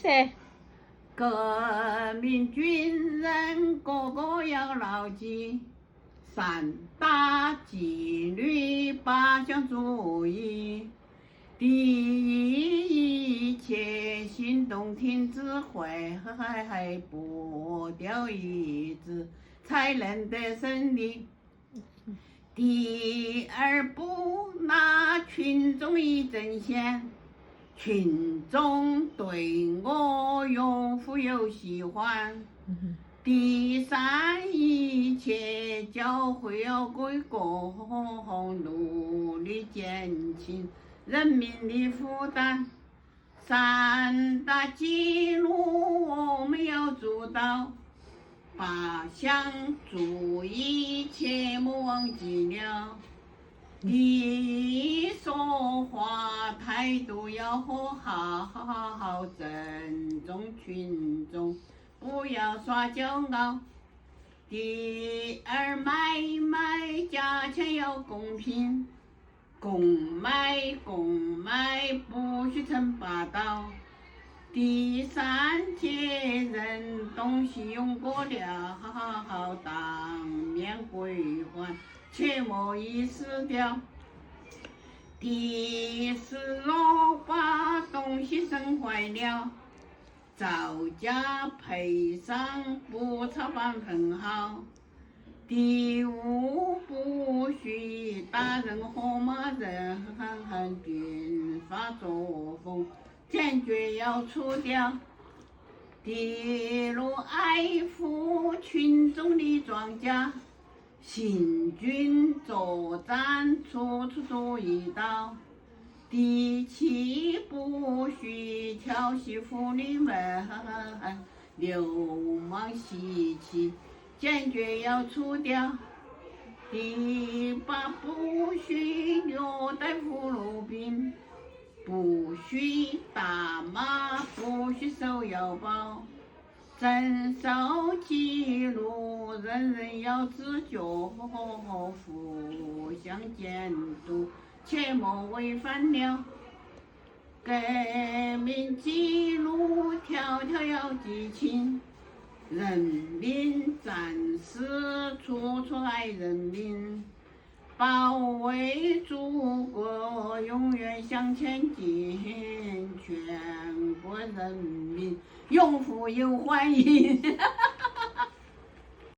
噻，革命军人个个要牢记，三大纪律八项注意。第一，一切行动停止会步调一致，才能得胜利。第二步，拿群众一阵线，群众对我拥护又喜欢。第三，一切教会要改革，努力减轻人民的负担。三大纪律我们要做到，八项注意切莫忘记了。第一，说话态度要好，尊重群众，不要耍骄傲。第二，买卖价钱要公平，公买不许成霸道。第三，借人东西用过了，当面归还，切莫遗失掉。第四，若把东西损坏了，造价赔偿不超8分好。第五，不许打人和骂人，军法作风坚决要除掉。第六，爱护群众的庄稼，行军作战处处注意到。第七，不许调戏妇女们，流氓习气坚决要除掉。第八，不许虐待俘虏兵，不许打骂，不许收腰包，遵守纪律，人人要自觉，互相监督，切莫违反了。革命纪律条条要记清，人民战士处处爱人民，保卫祖国永远向前进，全国人民永富有欢迎。